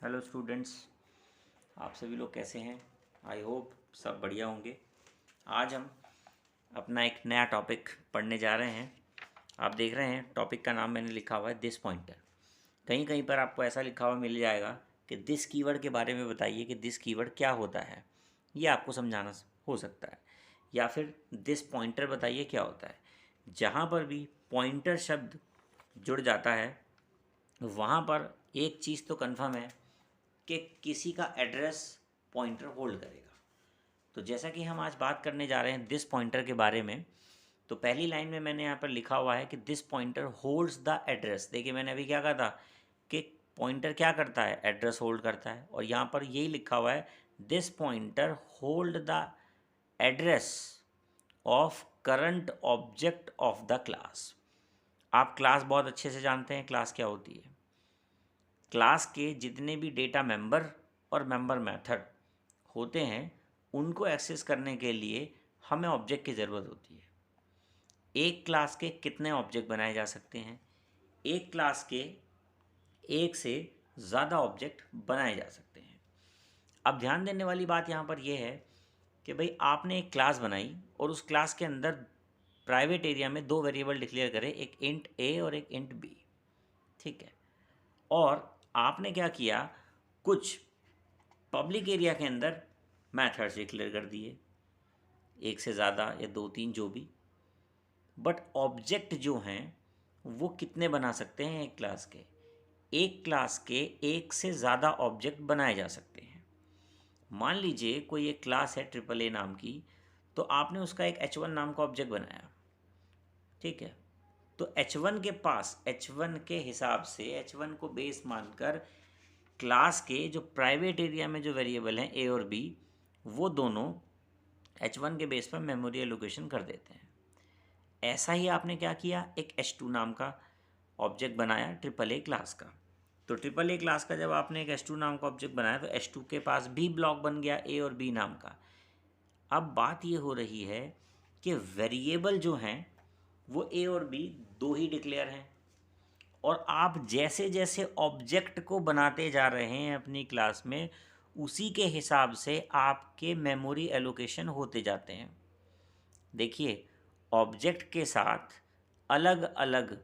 Hello students, आप सभी लोग कैसे हैं? आई होप सब बढ़िया होंगे। आज हम अपना एक नया टॉपिक पढ़ने जा रहे हैं। आप देख रहे हैं टॉपिक का नाम मैंने लिखा हुआ है दिस पॉइंटर। कहीं कहीं पर आपको ऐसा लिखा हुआ मिल जाएगा कि दिस कीवर्ड के बारे में बताइए कि दिस कीवर्ड क्या होता है। ये आपको समझाना हो सकता है, या फिर दिस पॉइंटर बताइए क्या होता है। जहाँ पर भी पॉइंटर शब्द जुड़ जाता है वहाँ पर एक चीज़ तो कन्फर्म है कि किसी का एड्रेस पॉइंटर होल्ड करेगा। तो जैसा कि हम आज बात करने जा रहे हैं दिस पॉइंटर के बारे में, तो पहली लाइन में मैंने यहाँ पर लिखा हुआ है कि this pointer holds the address. देखिए मैंने अभी क्या कहा था कि पॉइंटर क्या करता है, एड्रेस होल्ड करता है, और यहाँ पर यही लिखा हुआ है this pointer hold the address of current object of the class. आप क्लास बहुत अच्छे से जानते हैं, क्लास क्या होती है। क्लास के जितने भी डेटा मेंबर और मेंबर मेथड होते हैं उनको एक्सेस करने के लिए हमें ऑब्जेक्ट की ज़रूरत होती है। एक क्लास के कितने ऑब्जेक्ट बनाए जा सकते हैं? एक क्लास के एक से ज़्यादा ऑब्जेक्ट बनाए जा सकते हैं। अब ध्यान देने वाली बात यहाँ पर यह है कि भाई आपने एक क्लास बनाई और उस क्लास के अंदर प्राइवेट एरिया में दो वेरिएबल डिक्लेयर करें, एक इंट ए और एक इंट बी। ठीक है, और आपने क्या किया, कुछ पब्लिक एरिया के अंदर मैथड्स डिक्लेयर कर दिए, एक से ज़्यादा या दो तीन जो भी। बट ऑब्जेक्ट जो हैं वो कितने बना सकते हैं एक क्लास के? एक क्लास के एक से ज़्यादा ऑब्जेक्ट बनाए जा सकते हैं। मान लीजिए कोई एक क्लास है ट्रिपल ए नाम की, तो आपने उसका एक H1 नाम का ऑब्जेक्ट बनाया। ठीक है, तो H1 के पास H1 के हिसाब से H1 को बेस मानकर क्लास के जो प्राइवेट एरिया में जो वेरिएबल हैं ए और बी, वो दोनों H1 के बेस पर मेमोरी एलोकेशन कर देते हैं। ऐसा ही आपने क्या किया, एक H2 नाम का ऑब्जेक्ट बनाया ट्रिपल ए क्लास का। तो ट्रिपल ए क्लास का जब आपने एक H2 नाम का ऑब्जेक्ट बनाया तो H2 के पास भी ब्लॉक बन गया ए और बी नाम का। अब बात ये हो रही है कि वेरिएबल जो हैं वो ए और बी दो ही डिक्लेयर हैं, और आप जैसे जैसे ऑब्जेक्ट को बनाते जा रहे हैं अपनी क्लास में उसी के हिसाब से आपके मेमोरी एलोकेशन होते जाते हैं। देखिए, ऑब्जेक्ट के साथ अलग अलग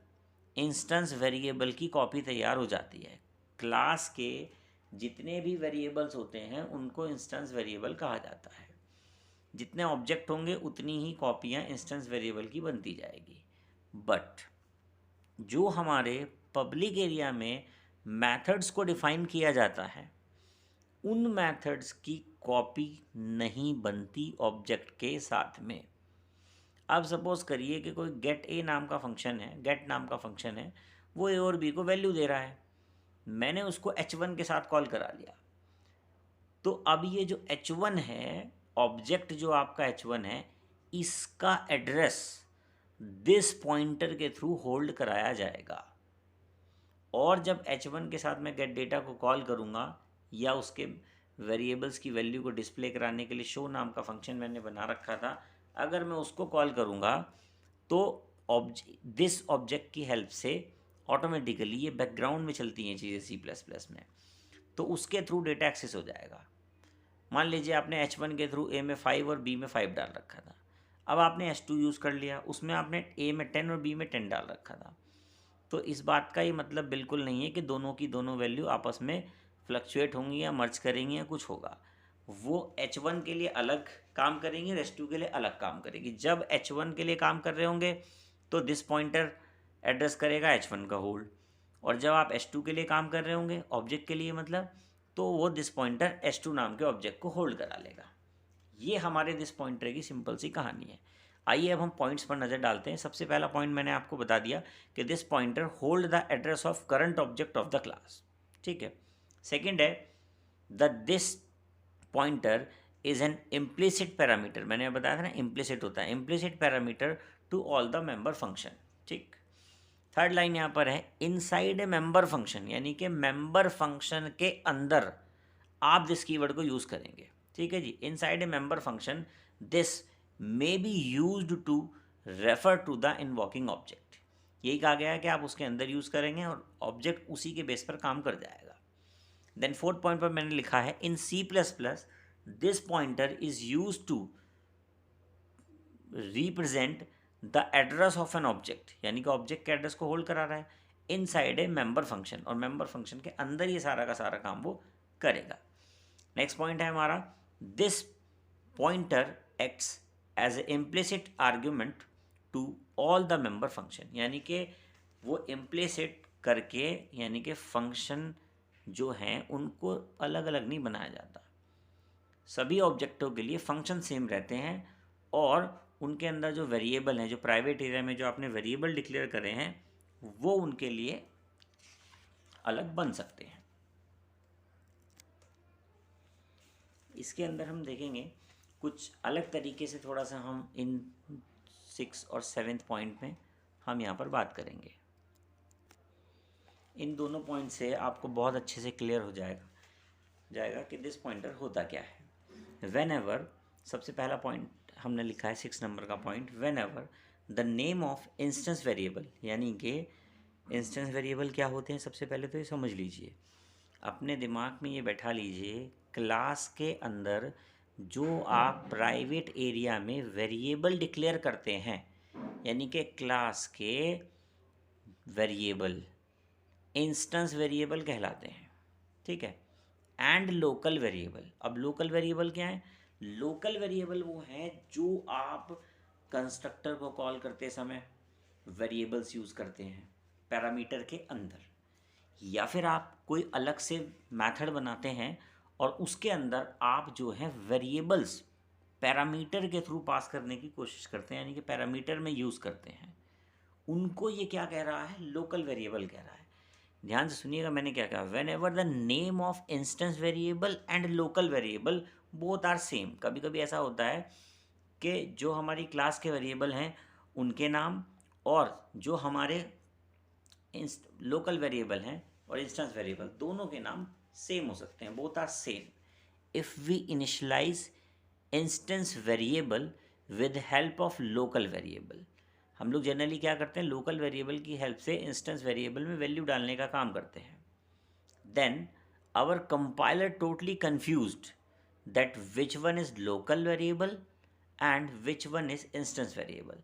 इंस्टेंस वेरिएबल की कॉपी तैयार हो जाती है। क्लास के जितने भी वेरिएबल्स होते हैं उनको इंस्टेंस वेरिएबल कहा जाता है। जितने ऑब्जेक्ट होंगे उतनी ही कॉपियाँ इंस्टेंस वेरिएबल की बनती जाएगी। बट जो हमारे पब्लिक एरिया में मेथड्स को डिफ़ाइन किया जाता है उन मेथड्स की कॉपी नहीं बनती ऑब्जेक्ट के साथ में। अब सपोज़ करिए कि कोई गेट ए नाम का फंक्शन है, गेट नाम का फंक्शन है, वो ए और बी को वैल्यू दे रहा है। मैंने उसको H1 के साथ कॉल करा लिया, तो अब ये जो H1 है, ऑब्जेक्ट जो आपका H1 है, इसका एड्रेस दिस पॉइंटर के थ्रू होल्ड कराया जाएगा। और जब H1 के साथ मैं गेट डेटा को कॉल करूँगा या उसके वेरिएबल्स की वैल्यू को डिस्प्ले कराने के लिए शो नाम का फंक्शन मैंने बना रखा था, अगर मैं उसको कॉल करूँगा तो दिस ऑब्जेक्ट की हेल्प से ऑटोमेटिकली ये बैकग्राउंड में चलती हैं चीज़ें C++ में, तो उसके थ्रू डेटा एक्सेस हो जाएगा। मान लीजिए आपने H1 के थ्रू ए में 5 और बी में 5 डाल रखा था। अब आपने H2 यूज़ कर लिया, उसमें आपने ए में 10 और बी में 10 डाल रखा था। तो इस बात का ये मतलब बिल्कुल नहीं है कि दोनों की दोनों वैल्यू आपस में फ्लक्चुएट होंगी या मर्ज करेंगी या कुछ होगा। वो H1 के लिए अलग काम करेंगी और H2 के लिए अलग काम करेगी। जब H1 के लिए काम कर रहे होंगे तो दिस पॉइंटर एड्रेस करेगा H1 का होल्ड, और जब आप H2 के लिए काम कर रहे होंगे ऑब्जेक्ट के लिए मतलब, तो वो दिस पॉइंटर H2 नाम के ऑब्जेक्ट को होल्ड करा लेगा। ये हमारे दिस पॉइंटर की सिंपल सी कहानी है। आइए अब हम पॉइंट्स पर नज़र डालते हैं। सबसे पहला पॉइंट मैंने आपको बता दिया कि this pointer hold the address of current object of the class. ठीक है, सेकंड है the this pointer is an implicit parameter. मैंने बताया था ना इम्प्लिसिट होता है, implicit parameter to all the member function. ठीक, थर्ड लाइन यहाँ पर है इनसाइड ए मेंबर फंक्शन, यानी कि मेंबर फंक्शन के अंदर आप दिस कीवर्ड को यूज़ करेंगे। ठीक है जी, inside a member function this may be used to refer to the invoking object. यही कहा गया है कि आप उसके अंदर यूज़ करेंगे और ऑब्जेक्ट उसी के बेस पर काम कर जाएगा। देन फोर्थ पॉइंट पर मैंने लिखा है in C++ this pointer is use to represent the address of an object, यानी कि ऑब्जेक्ट के एड्रेस को होल्ड करा रहा है इनसाइड ए मेंबर फंक्शन, और मेंबर फंक्शन के अंदर ये सारा का सारा काम वो करेगा। नेक्स्ट पॉइंट है हमारा this pointer acts as a implicit argument to all the member function, यानी कि वो इम्प्लिसिट करके, यानी कि फंक्शन जो हैं उनको अलग अलग नहीं बनाया जाता, सभी ऑब्जेक्टों के लिए फंक्शन सेम रहते हैं, और उनके अंदर जो वेरिएबल हैं, जो प्राइवेट एरिया में जो आपने वेरिएबल डिक्लेयर करे हैं, वो उनके लिए अलग बन सकते हैं। इसके अंदर हम देखेंगे कुछ अलग तरीके से, थोड़ा सा हम इन 6 और 7 पॉइंट में हम यहाँ पर बात करेंगे। इन दोनों पॉइंट से आपको बहुत अच्छे से क्लियर हो जाएगा कि दिस पॉइंटर होता क्या है। वेन एवर, सबसे पहला पॉइंट हमने लिखा है 6 नंबर का point, when ever the name of instance variable, यानी कि इंस्टेंस वेरिएबल क्या होते हैं, सबसे पहले तो ये समझ लीजिए, अपने दिमाग में ये बैठा लीजिए, क्लास के अंदर जो आप प्राइवेट एरिया में वेरिएबल डिक्लेयर करते हैं, यानी कि क्लास के वेरिएबल इंस्टेंस वेरिएबल कहलाते हैं, ठीक है। एंड लोकल वेरिएबल, अब लोकल वेरिएबल क्या है, लोकल वेरिएबल वो हैं जो आप कंस्ट्रक्टर को कॉल करते समय वेरिएबल्स यूज़ करते हैं पैरामीटर के अंदर, या फिर आप कोई अलग से मेथड बनाते हैं और उसके अंदर आप जो है वेरिएबल्स पैरामीटर के थ्रू पास करने की कोशिश करते हैं, यानी कि पैरामीटर में यूज़ करते हैं, उनको ये क्या कह रहा है, लोकल वेरिएबल कह रहा है। ध्यान से सुनिएगा मैंने क्या कहा, whenever the name of instance variable and local variable both are same. कभी कभी ऐसा होता है कि जो हमारी क्लास के वेरिएबल हैं उनके नाम और जो हमारे लोकल वेरिएबल हैं और इंस्टेंस वेरिएबल दोनों के नाम सेम हो सकते हैं, both are same. If we initialise instance variable with help of local variable, हम लोग जनरली क्या करते हैं, लोकल वेरिएबल की हेल्प से इंस्टेंस वेरिएबल में वैल्यू डालने का काम करते हैं। Then our compiler totally confused that which one is local variable and which one is instance variable.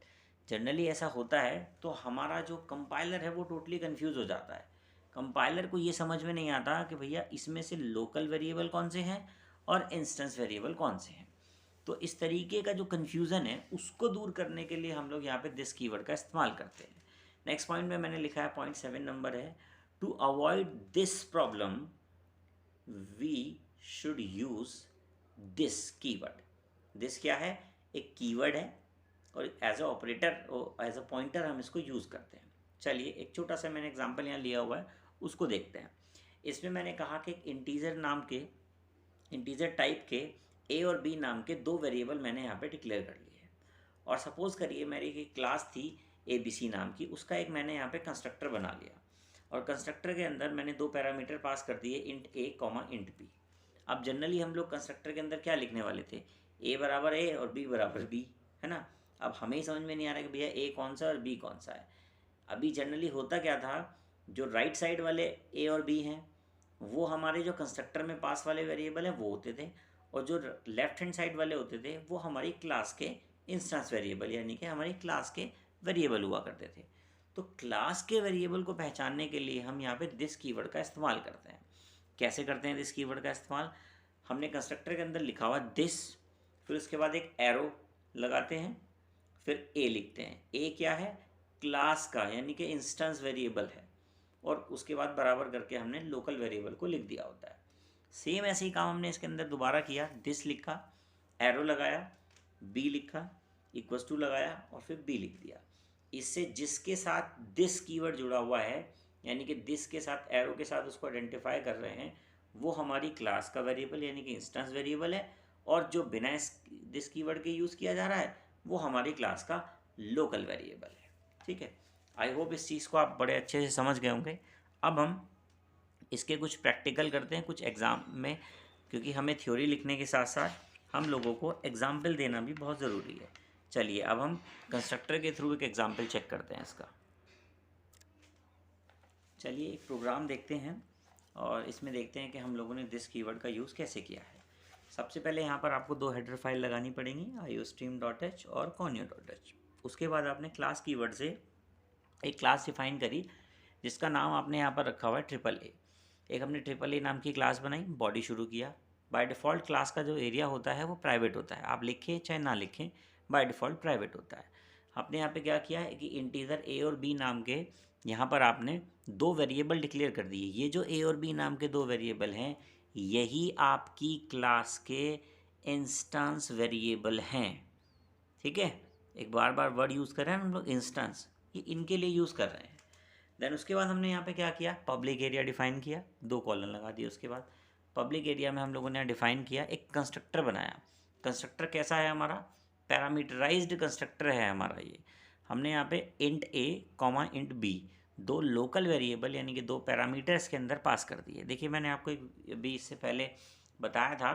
Generally ऐसा होता है, तो हमारा जो कंपाइलर है वो टोटली कन्फ्यूज़ हो जाता है। कंपाइलर को ये समझ में नहीं आता कि भैया इसमें से लोकल वेरिएबल कौन से हैं और इंस्टेंस वेरिएबल कौन से हैं। तो इस तरीके का जो कन्फ्यूज़न है उसको दूर करने के लिए हम लोग यहाँ पे दिस कीवर्ड का इस्तेमाल करते हैं। नेक्स्ट पॉइंट में मैंने लिखा है, पॉइंट 7 नंबर है, to avoid this problem we should use this keyword. This क्या है, एक कीवर्ड है और एज अ ऑपरेटर और एज अ पॉइंटर हम इसको यूज़ करते हैं। चलिए एक छोटा सा मैंने एग्जांपल यहाँ लिया हुआ है, उसको देखते हैं। इसमें मैंने कहा कि एक इंटीजर टाइप के ए और बी नाम के दो वेरिएबल मैंने यहाँ पे डिक्लेयर कर लिए हैं, और सपोज़ करिए मेरी एक क्लास थी ABC नाम की, उसका एक मैंने यहाँ पे कंस्ट्रक्टर बना लिया, और कंस्ट्रक्टर के अंदर मैंने दो पैरामीटर पास कर दिए, इंट A, इंट B। अब जनरली हम लोग कंस्ट्रक्टर के अंदर क्या लिखने वाले थे, A बराबर A और B बराबर B, है ना। अब हमें ही समझ में नहीं आ रहा कि भैया A कौन सा और B कौन सा है। अभी जनरली होता क्या था, जो राइट साइड वाले A और B हैं वो हमारे जो कंस्ट्रक्टर में पास वाले वेरिएबल हैं वो होते थे, और जो लेफ्ट हैंड साइड वाले होते थे वो हमारी क्लास के इंस्टेंस वेरिएबल, यानी कि हमारी क्लास के वेरिएबल हुआ करते थे। तो क्लास के वेरिएबल को पहचानने के लिए हम यहाँ पे दिस कीवर्ड का इस्तेमाल करते हैं। कैसे करते हैं दिस कीवर्ड का इस्तेमाल, हमने कंस्ट्रक्टर के अंदर लिखा हुआ दिस, फिर उसके बाद एक एरो लगाते हैं, फिर ए लिखते हैं। ए क्या है, क्लास का, यानी कि इंस्टेंस वेरिएबल है, और उसके बाद बराबर करके हमने लोकल वेरिएबल को लिख दिया होता है। सेम ऐसे ही काम हमने इसके अंदर दोबारा किया, दिस लिखा, एरो लगाया, बी लिखा, इक्वल्स टू लगाया और फिर बी लिख दिया। इससे जिसके साथ दिस कीवर्ड जुड़ा हुआ है, यानी कि दिस के साथ एरो के साथ उसको आइडेंटिफाई कर रहे हैं, वो हमारी क्लास का वेरिएबल यानी कि इंस्टेंस वेरिएबल है, और जो बिना दिस कीवर्ड के यूज़ किया जा रहा है वो हमारी क्लास का लोकल वेरिएबल है। ठीक है, आई होप इस चीज़ को आप बड़े अच्छे से समझ गए होंगे। अब हम इसके कुछ प्रैक्टिकल करते हैं कुछ एग्ज़ाम में, क्योंकि हमें थ्योरी लिखने के साथ साथ हम लोगों को एग्जाम्पल देना भी बहुत ज़रूरी है। चलिए अब हम कंस्ट्रक्टर के थ्रू एक एग्जाम्पल चेक करते हैं इसका। चलिए एक प्रोग्राम देखते हैं। और इसमें देखते हैं कि हम लोगों ने दिस कीवर्ड का यूज़ कैसे किया है। सबसे पहले यहाँ पर आपको 2 हेडर फाइल लगानी पड़ेंगी, iostream.h और conio.h। उसके बाद आपने क्लास कीवर्ड से एक क्लास डिफाइन करी जिसका नाम आपने यहाँ पर रखा हुआ है AAA। एक हमने AAA नाम की क्लास बनाई, बॉडी शुरू किया। बाय डिफ़ॉल्ट क्लास का जो एरिया होता है वो प्राइवेट होता है, आप लिखें चाहे ना लिखें, बाय डिफ़ॉल्ट प्राइवेट होता है। आपने यहाँ पे क्या किया है कि इंटीजर ए और बी नाम के यहाँ पर आपने 2 वेरिएबल डिक्लेयर कर दिए। ये जो ए और बी नाम के 2 वेरिएबल हैं, यही आपकी क्लास के इंस्टेंस वेरिएबल हैं। ठीक है, एक बार बार वर्ड यूज़ कर रहे हैं हम लोग, इंस्टेंस, ये इनके लिए यूज़ कर रहे हैं। देन उसके बाद हमने यहाँ पे क्या किया, पब्लिक एरिया डिफाइन किया, 2 कॉलन लगा दिए। उसके बाद पब्लिक एरिया में हम लोगों ने डिफाइन किया, एक कंस्ट्रक्टर बनाया। कंस्ट्रक्टर कैसा है हमारा, पैरामीटराइज्ड कंस्ट्रक्टर है हमारा ये। हमने यहाँ पे int a comma int b 2 local variable यानी कि 2 पैरामीटर्स के अंदर पास कर दिए। देखिए मैंने आपको भी इससे पहले बताया था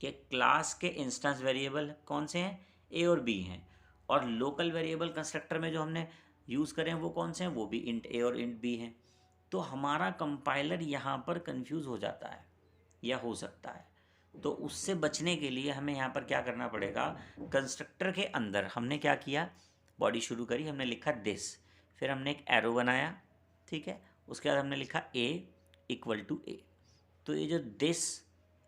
कि क्लास के इंस्टेंस वेरिएबल कौन से हैं, ए और बी हैं, और लोकल वेरिएबल कंस्ट्रक्टर में जो हमने यूज़ करें वो कौन से हैं, वो भी इंट ए और इंट बी हैं। तो हमारा कंपाइलर यहाँ पर कंफ्यूज हो जाता है या हो सकता है, तो उससे बचने के लिए हमें यहाँ पर क्या करना पड़ेगा, कंस्ट्रक्टर के अंदर हमने क्या किया, बॉडी शुरू करी, हमने लिखा दिस, फिर हमने एक एरो बनाया। ठीक है, उसके बाद हमने लिखा ए इक्वल टू ए। तो ये जो दिस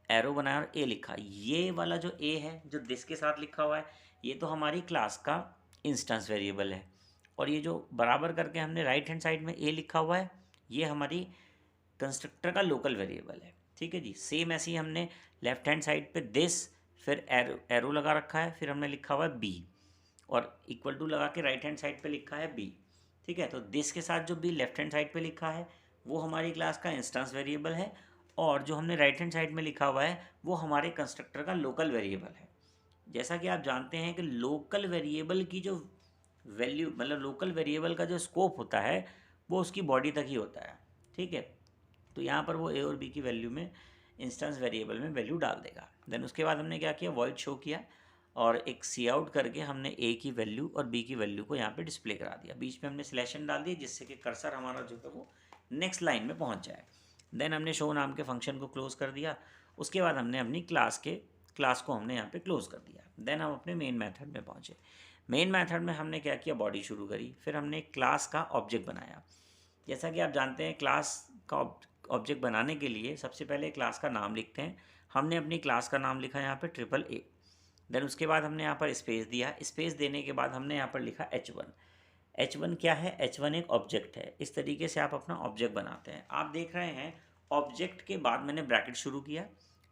एरो बनाया और ए लिखा, ये वाला जो ए है जो दिस के साथ लिखा हुआ है, ये तो हमारी क्लास का इंस्टेंस वेरिएबल है, और ये जो बराबर करके हमने राइट हैंड साइड में ए लिखा हुआ है, ये हमारी कंस्ट्रक्टर का लोकल वेरिएबल है। ठीक है जी, सेम ऐसे ही हमने लेफ्ट हैंड साइड पे दिस, फिर एरो लगा रखा है, फिर हमने लिखा हुआ है बी, और इक्वल टू लगा के राइट हैंड साइड पे लिखा है बी। ठीक है, तो दिस के साथ जो बी लेफ्ट हैंड साइड पे लिखा है वो हमारी क्लास का इंस्टेंस वेरिएबल है, और जो हमने राइट हैंड साइड में लिखा हुआ है वो हमारे कंस्ट्रक्टर का लोकल वेरिएबल है। जैसा कि आप जानते हैं कि लोकल वेरिएबल की जो वैल्यू, मतलब लोकल वेरिएबल का जो स्कोप होता है वो उसकी बॉडी तक ही होता है। ठीक है, तो यहाँ पर वो ए और बी की वैल्यू में इंस्टेंस वेरिएबल में वैल्यू डाल देगा। देन उसके बाद हमने क्या किया, वॉइड शो किया, और एक सी आउट करके हमने ए की वैल्यू और बी की वैल्यू को यहाँ पे डिस्प्ले करा दिया। बीच में हमने सिलेक्शन डाल दिया जिससे कि कर्सर हमारा जो है वो नेक्स्ट लाइन में पहुँच जाए। देन हमने शो नाम के फंक्शन को क्लोज कर दिया। उसके बाद हमने अपनी क्लास को हमने यहाँ पे क्लोज कर दिया। देन हम अपने मेन मेथड में पहुँचे। मेन मेथड में हमने क्या किया, बॉडी शुरू करी, फिर हमने क्लास का ऑब्जेक्ट बनाया। जैसा कि आप जानते हैं क्लास का ऑब्जेक्ट बनाने के लिए सबसे पहले क्लास का नाम लिखते हैं। हमने अपनी क्लास का नाम लिखा यहाँ पे AAA। देन उसके बाद हमने यहाँ पर स्पेस दिया। स्पेस देने के बाद हमने यहाँ पर लिखा H1। H1 क्या है, H1 एक ऑब्जेक्ट है। इस तरीके से आप अपना ऑब्जेक्ट बनाते हैं। आप देख रहे हैं ऑब्जेक्ट के बाद मैंने ब्रैकेट शुरू किया,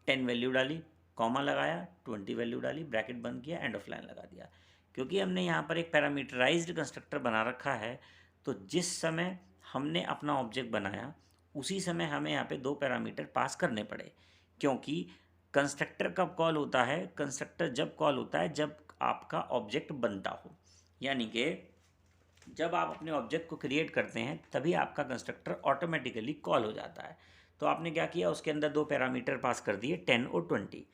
10 वैल्यू डाली, कॉमा लगाया, 20 वैल्यू डाली, ब्रैकेट बंद किया, एंड ऑफ लाइन लगा दिया। क्योंकि हमने यहाँ पर एक पैरामीटराइज्ड कंस्ट्रक्टर बना रखा है, तो जिस समय हमने अपना ऑब्जेक्ट बनाया उसी समय हमें यहाँ पे 2 पैरामीटर पास करने पड़े। क्योंकि कंस्ट्रक्टर कब कॉल होता है, कंस्ट्रक्टर जब कॉल होता है जब आपका ऑब्जेक्ट बनता हो, यानी कि जब आप अपने ऑब्जेक्ट को क्रिएट करते हैं तभी आपका कंस्ट्रक्टर ऑटोमेटिकली कॉल हो जाता है। तो आपने क्या किया, उसके अंदर 2 पैरामीटर पास कर दिए, 10 और 20।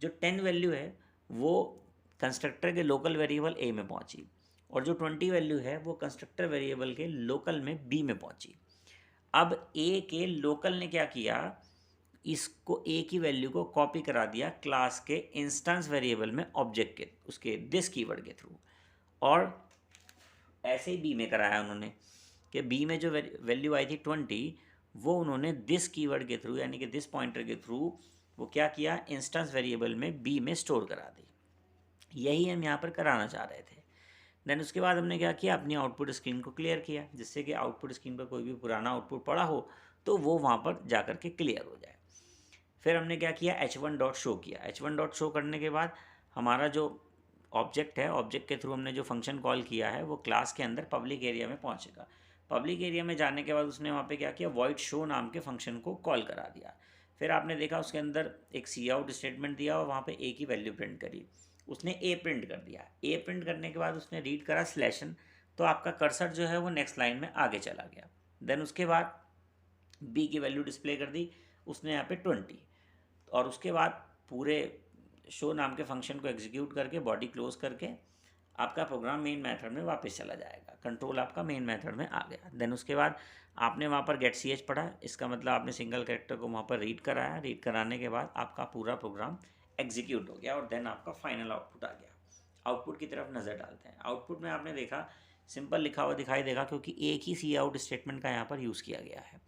जो 10 वैल्यू है वो कंस्ट्रक्टर के लोकल वेरिएबल ए में पहुंची, और जो 20 वैल्यू है वो कंस्ट्रक्टर वेरिएबल के लोकल में बी में पहुंची। अब ए के लोकल ने क्या किया, इसको ए की वैल्यू को कॉपी करा दिया क्लास के इंस्टेंस वेरिएबल में ऑब्जेक्ट के उसके दिस कीवर्ड के थ्रू, और ऐसे ही बी में कराया उन्होंने कि बी में जो वैल्यू आई थी 20, वो उन्होंने दिस कीवर्ड के थ्रू यानी कि दिस पॉइंटर के थ्रू वो क्या किया, इंस्टेंस वेरिएबल में बी में स्टोर करा दी। यही हम यहाँ पर कराना चाह रहे थे। देन उसके बाद हमने क्या किया, अपनी आउटपुट स्क्रीन को क्लियर किया, जिससे कि आउटपुट स्क्रीन पर कोई भी पुराना आउटपुट पड़ा हो तो वो वहाँ पर जा कर के क्लियर हो जाए। फिर हमने क्या किया, H1 डॉट शो किया। H1 डॉट शो करने के बाद हमारा जो ऑब्जेक्ट है, ऑब्जेक्ट के थ्रू हमने जो फंक्शन कॉल किया है वो क्लास के अंदर पब्लिक एरिया में पहुंचेगा। पब्लिक एरिया में जाने के बाद उसने वहाँ पे क्या किया, वॉइड शो नाम के फंक्शन को कॉल करा दिया। फिर आपने देखा उसके अंदर एक सी आउट स्टेटमेंट दिया और वहाँ पे ए की वैल्यू प्रिंट करी। उसने ए प्रिंट कर दिया। ए प्रिंट करने के बाद उसने रीड करा स्लैशन, तो आपका कर्सर जो है वो नेक्स्ट लाइन में आगे चला गया। देन उसके बाद बी की वैल्यू डिस्प्ले कर दी उसने यहाँ पे 20, और उसके बाद पूरे शो नाम के फंक्शन को एग्जीक्यूट करके बॉडी क्लोज करके आपका प्रोग्राम मेन मेथड में वापस चला जाएगा, कंट्रोल आपका मेन मेथड में आ गया। देन उसके बाद आपने वहाँ पर गेट सी एच पढ़ा, इसका मतलब आपने सिंगल कैरेक्टर को वहाँ पर रीड कराया, रीड कराने के बाद आपका पूरा प्रोग्राम एग्जीक्यूट हो गया और देन आपका फाइनल आउटपुट आ गया। आउटपुट की तरफ नज़र डालते हैं। आउटपुट में आपने देखा सिंपल लिखा हुआ दिखाई देगा, क्योंकि एक ही सी आउट स्टेटमेंट का यहाँ पर यूज़ किया गया है।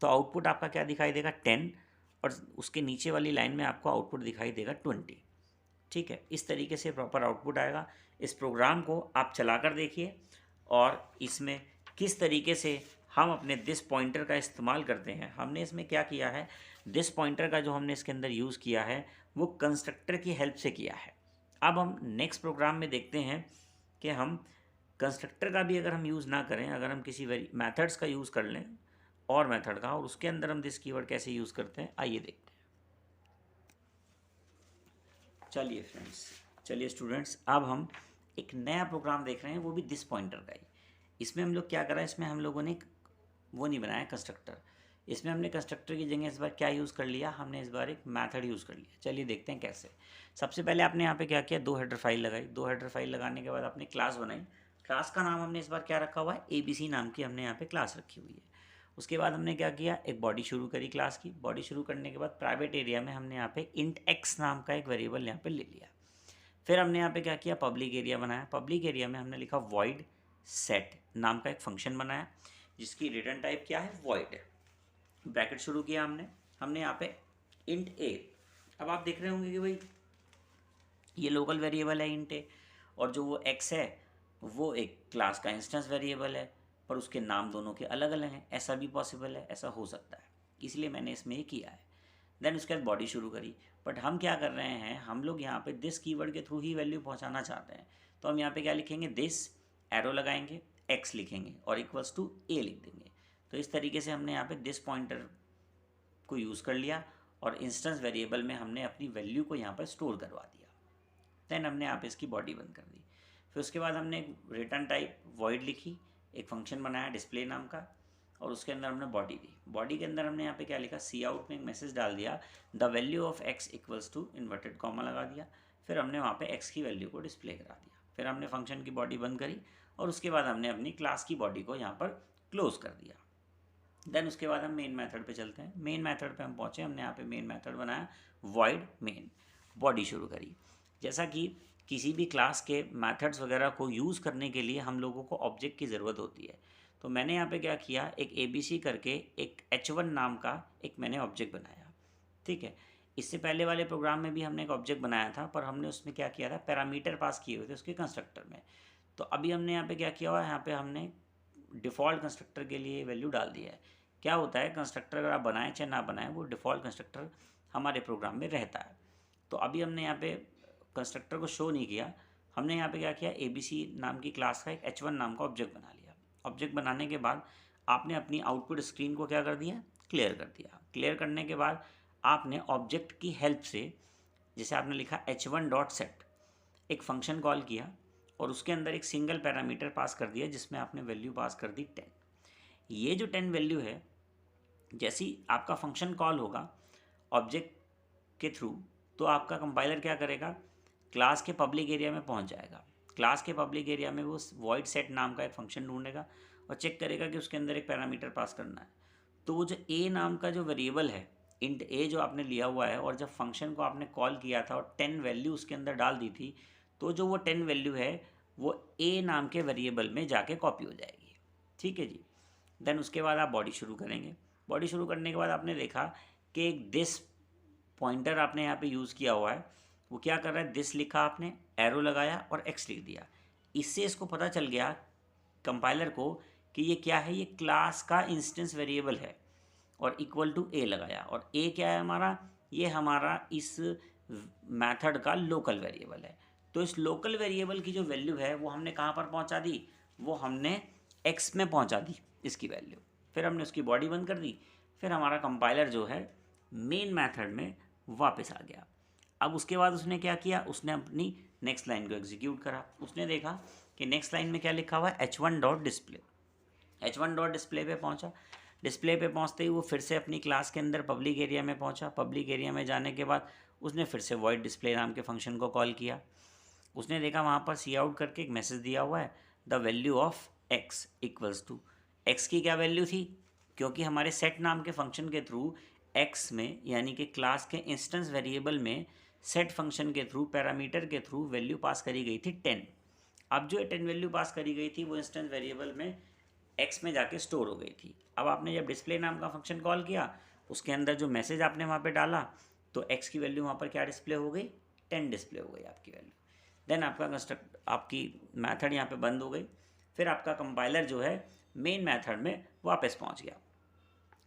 तो आउटपुट आपका क्या दिखाई देगा 10, और उसके नीचे वाली लाइन में आपको आउटपुट दिखाई देगा 20। ठीक है, इस तरीके से प्रॉपर आउटपुट आएगा। इस प्रोग्राम को आप चला कर देखिए और इसमें किस तरीके से हम अपने दिस पॉइंटर का इस्तेमाल करते हैं। हमने इसमें क्या किया है, दिस पॉइंटर का जो हमने इसके अंदर यूज़ किया है वो कंस्ट्रक्टर की हेल्प से किया है। अब हम नेक्स्ट प्रोग्राम में देखते हैं कि हम कंस्ट्रक्टर का भी अगर हम यूज़ ना करें, अगर हम किसी मेथड्स का यूज़ कर लें और मेथड का, और उसके अंदर हम दिस कीवर्ड कैसे यूज़ करते हैं, आइए देखते हैं। चलिए फ्रेंड्स, चलिए स्टूडेंट्स, अब हम एक नया प्रोग्राम देख रहे हैं, वो भी दिस पॉइंटर का ही। इसमें हम लोग क्या कर रहे हैं, इसमें हम लोगों ने वो नहीं बनाया कंस्ट्रक्टर, इसमें हमने कंस्ट्रक्टर की जगह इस बार क्या यूज़ कर लिया, हमने इस बार एक मेथड यूज़ कर लिया। चलिए देखते हैं कैसे। सबसे पहले आपने यहाँ पे क्या किया, 2 हेडर फाइल लगाई। 2 हेडर फाइल लगाने के बाद आपने क्लास बनाई। क्लास का नाम हमने इस बार क्या रखा हुआ है, ABC नाम की हमने यहाँ पे क्लास रखी हुई है। उसके बाद हमने क्या किया, एक बॉडी शुरू करी क्लास की। बॉडी शुरू करने के बाद प्राइवेट एरिया में हमने यहाँ पे इंट x नाम का एक वेरिएबल यहाँ पे ले लिया। फिर हमने यहाँ पे क्या किया, पब्लिक एरिया बनाया। पब्लिक एरिया में हमने लिखा void set नाम का एक फंक्शन बनाया, जिसकी रिटर्न टाइप क्या है, void है। ब्रैकेट शुरू किया हमने यहाँ पे इंट a। अब आप देख रहे होंगे कि भाई ये लोकल वेरिएबल है इंट a, और जो वो x है वो एक क्लास का इंस्टेंस वेरिएबल है, पर उसके नाम दोनों के अलग अलग हैं। ऐसा भी पॉसिबल है, ऐसा हो सकता है, इसलिए मैंने इसमें ये किया है। देन उसके बाद बॉडी शुरू करी। बट हम क्या कर रहे हैं, हम लोग यहाँ पे दिस कीवर्ड के थ्रू ही वैल्यू पहुँचाना चाहते हैं। तो हम यहाँ पे क्या लिखेंगे, दिस एरो लगाएंगे, x लिखेंगे और इक्वल्स टू a लिख देंगे। तो इस तरीके से हमने यहाँ पे दिस पॉइंटर को यूज़ कर लिया और इंस्टेंस वेरिएबल में हमने अपनी वैल्यू को यहाँ पर स्टोर करवा दिया। देन हमने यहाँ पे इसकी बॉडी बंद कर दी। फिर उसके बाद हमने एक रिटर्न टाइप void लिखी, एक फंक्शन बनाया डिस्प्ले नाम का, और उसके अंदर हमने बॉडी दी। बॉडी के अंदर हमने यहाँ पे क्या लिखा, सी आउट में एक मैसेज डाल दिया, the value of x equals to inverted comma लगा दिया। फिर हमने वहाँ पे x की वैल्यू को डिस्प्ले करा दिया। फिर हमने फंक्शन की बॉडी बंद करी और उसके बाद हमने अपनी क्लास की बॉडी को यहाँ पर क्लोज कर दिया। देन उसके बाद हम मेन मेथड पे चलते हैं। मेन मेथड पे हम पहुँचे, हमने यहाँ पे मेन मेथड बनाया void मेन, बॉडी शुरू करी। जैसा कि किसी भी क्लास के मेथड्स वगैरह को यूज़ करने के लिए हम लोगों को ऑब्जेक्ट की ज़रूरत होती है। तो मैंने यहाँ पे क्या किया, एक ABC करके एक H1 नाम का एक मैंने ऑब्जेक्ट बनाया। ठीक है, इससे पहले वाले प्रोग्राम में भी हमने एक ऑब्जेक्ट बनाया था, पर हमने उसमें क्या किया था, पैरामीटर पास किए हुए थे उसके कंस्ट्रक्टर में। तो अभी हमने यहाँ पे क्या किया हुआ है, यहाँ पे हमने डिफ़ॉल्ट कंस्ट्रक्टर के लिए वैल्यू डाल दिया है। क्या होता है, कंस्ट्रक्टर अगर आप बनाएं चाहे ना बनाएं, वो डिफ़ॉल्ट कंस्ट्रक्टर हमारे प्रोग्राम में रहता है। तो अभी हमने यहाँ पे कंस्ट्रक्टर को शो नहीं किया, हमने यहाँ पे क्या किया, ABC नाम की क्लास का एक H1 नाम का ऑब्जेक्ट बना लिया। ऑब्जेक्ट बनाने के बाद आपने अपनी आउटपुट स्क्रीन को क्या कर दिया, क्लियर कर दिया। क्लियर करने के बाद आपने ऑब्जेक्ट की हेल्प से, जैसे आपने लिखा h1.set, एक फंक्शन कॉल किया और उसके अंदर एक सिंगल पैरामीटर पास कर दिया, जिसमें आपने वैल्यू पास कर दी 10। ये जो 10 वैल्यू है, जैसी आपका फंक्शन कॉल होगा ऑब्जेक्ट के थ्रू, तो आपका कंपाइलर क्या करेगा, क्लास के पब्लिक एरिया में पहुंच जाएगा। क्लास के पब्लिक एरिया में वो void set नाम का एक फंक्शन ढूंढेगा और चेक करेगा कि उसके अंदर एक पैरामीटर पास करना है। तो वो जो a नाम का जो वेरिएबल है, इंट a जो आपने लिया हुआ है, और जब फंक्शन को आपने कॉल किया था और 10 वैल्यू उसके अंदर डाल दी थी, तो जो वो 10 वैल्यू है वो a नाम के वेरिएबल में जाके कॉपी हो जाएगी। ठीक है जी। देन उसके बाद आप बॉडी शुरू करेंगे। बॉडी शुरू करने के बाद आपने देखा कि एक दिस पॉइंटर आपने यहाँ पे यूज़ किया हुआ है। वो क्या कर रहा है, दिस लिखा आपने, एरो लगाया और x लिख दिया। इससे इसको पता चल गया कंपाइलर को कि ये क्या है, ये क्लास का इंस्टेंस वेरिएबल है, और इक्वल टू a लगाया। और a क्या है हमारा, ये हमारा इस मेथड का लोकल वेरिएबल है। तो इस लोकल वेरिएबल की जो वैल्यू है वो हमने कहाँ पर पहुँचा दी, वो हमने x में पहुँचा दी इसकी वैल्यू। फिर हमने उसकी बॉडी बंद कर दी। फिर हमारा कंपाइलर जो है मेन मेथड में वापस आ गया। अब उसके बाद उसने क्या किया, उसने अपनी नेक्स्ट लाइन को एग्जीक्यूट करा। उसने देखा कि नेक्स्ट लाइन में क्या लिखा हुआ है, h1.display। h1.display पे पहुंचा। डिस्प्ले पे पहुंचते ही वो फिर से अपनी क्लास के अंदर पब्लिक एरिया में पहुंचा। पब्लिक एरिया में जाने के बाद उसने फिर से void display नाम के फंक्शन को कॉल किया। उसने देखा वहाँ पर सी आउट करके एक मैसेज दिया हुआ है, the value of x equals to, x की क्या वैल्यू थी, क्योंकि हमारे सेट नाम के फंक्शन के थ्रू एक्स में यानी कि क्लास के इंस्टेंस वेरिएबल में सेट फंक्शन के थ्रू पैरामीटर के थ्रू वैल्यू पास करी गई थी 10। अब जो 10 वैल्यू पास करी गई थी वो इंस्टेंस वेरिएबल में एक्स में जाके स्टोर हो गई थी। अब आपने जब डिस्प्ले नाम का फंक्शन कॉल किया, उसके अंदर जो मैसेज आपने वहाँ पे डाला, तो एक्स की वैल्यू वहाँ पर क्या डिस्प्ले हो गई, 10 डिस्प्ले हो गई आपकी वैल्यू। देन आपका कंस्ट्रक्ट आपकी मैथड यहाँ पे बंद हो गई। फिर आपका कंपाइलर जो है मेन मैथड में वापस पहुँच गया।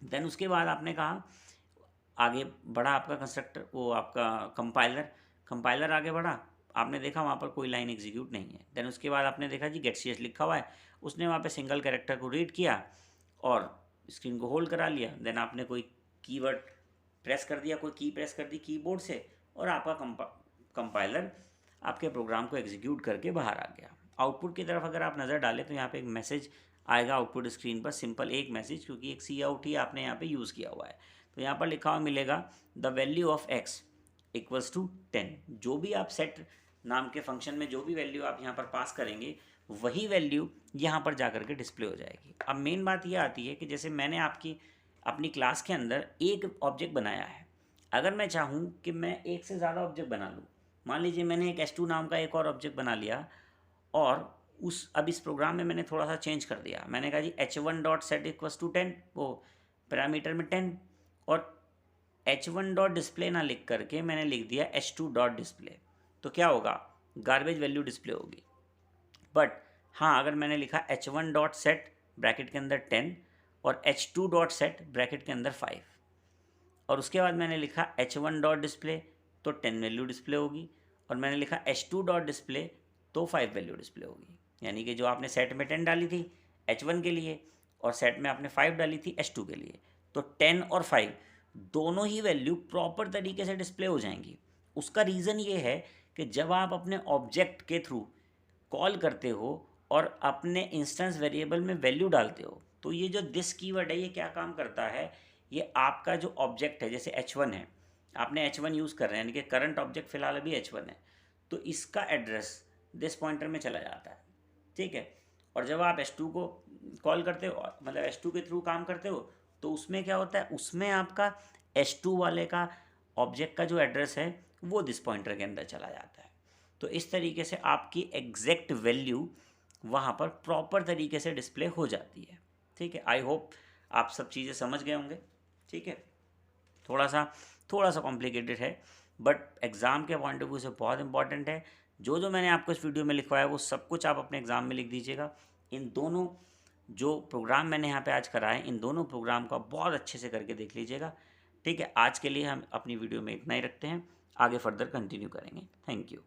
देन उसके बाद आपने कहा आगे बढ़ा आपका कंस्ट्रक्टर, वो आपका कंपाइलर आगे बढ़ा, आपने देखा वहाँ पर कोई लाइन एग्जीक्यूट नहीं है। देन उसके बाद आपने देखा जी गेट सी एच लिखा हुआ है, उसने वहाँ पे सिंगल कैरेक्टर को रीड किया और स्क्रीन को होल्ड करा लिया। देन आपने कोई कीवर्ड प्रेस कर दिया, कोई की प्रेस कर दी कीबोर्ड से, और आपका कंपाइलर आपके प्रोग्राम को एग्जीक्यूट करके बाहर आ गया। आउटपुट की तरफ अगर आप नज़र डालें तो यहाँ पे एक मैसेज आएगा आउटपुट स्क्रीन पर, सिंपल एक मैसेज, क्योंकि एक सी आउट ही आपने यहाँ पे यूज़ किया हुआ है। तो यहाँ पर लिखा हुआ मिलेगा the value of x equals to 10। जो भी आप सेट नाम के फंक्शन में जो भी वैल्यू आप यहाँ पर पास करेंगे वही वैल्यू यहाँ पर जा कर के डिस्प्ले हो जाएगी। अब मेन बात यह आती है कि जैसे मैंने अपनी क्लास के अंदर एक ऑब्जेक्ट बनाया है, अगर मैं चाहूँ कि मैं एक से ज़्यादा ऑब्जेक्ट बना लूँ, मान लीजिए मैंने एक S2 नाम का एक और ऑब्जेक्ट बना लिया और अब इस प्रोग्राम में मैंने थोड़ा सा चेंज कर दिया। मैंने कहा जी h1 dot set equals to 10, वो पैरामीटर में 10, और h1 डॉट डिस्प्ले ना लिख करके मैंने लिख दिया h2 डॉट डिस्प्ले, तो क्या होगा, गार्बेज वैल्यू डिस्प्ले होगी। बट हाँ, अगर मैंने लिखा h1 डॉट सेट ब्रैकेट के अंदर 10 और h2 डॉट सेट ब्रैकेट के अंदर 5, और उसके बाद मैंने लिखा h1 डॉट डिस्प्ले तो 10 वैल्यू डिस्प्ले होगी, और मैंने लिखा h2 डॉट डिस्प्ले तो 5 वैल्यू डिस्प्ले होगी। यानी कि जो आपने सेट में 10 डाली थी h1 के लिए और सेट में आपने 5 डाली थी h2 के लिए, तो 10 और 5 दोनों ही वैल्यू प्रॉपर तरीके से डिस्प्ले हो जाएंगी। उसका रीज़न ये है कि जब आप अपने ऑब्जेक्ट के थ्रू कॉल करते हो और अपने इंस्टेंस वेरिएबल में वैल्यू डालते हो, तो ये जो दिस कीवर्ड है ये क्या काम करता है, ये आपका जो ऑब्जेक्ट है, जैसे h1 है, आपने h1 यूज़ कर रहे हैं, यानी कि करंट ऑब्जेक्ट फिलहाल अभी h1 है, तो इसका एड्रेस दिस पॉइंटर में चला जाता है, ठीक है। और जब आप h2 को कॉल करते हो, मतलब h2 के थ्रू काम करते हो, तो उसमें क्या होता है, उसमें आपका h2 वाले का ऑब्जेक्ट का जो एड्रेस है वो दिस पॉइंटर के अंदर चला जाता है। तो इस तरीके से आपकी एग्जैक्ट वैल्यू वहाँ पर प्रॉपर तरीके से डिस्प्ले हो जाती है, ठीक है। आई होप आप सब चीज़ें समझ गए होंगे, ठीक है। थोड़ा सा कॉम्प्लिकेटेड है, बट एग्ज़ाम के पॉइंट ऑफ व्यू से बहुत इंपॉर्टेंट है। जो मैंने आपको इस वीडियो में लिखवाया वो सब कुछ आप अपने एग्ज़ाम में लिख दीजिएगा। इन दोनों जो प्रोग्राम मैंने यहाँ पे आज कराए, इन दोनों प्रोग्राम का बहुत अच्छे से करके देख लीजिएगा, ठीक है। आज के लिए हम अपनी वीडियो में इतना ही रखते हैं, आगे फर्दर कंटिन्यू करेंगे। Thank you.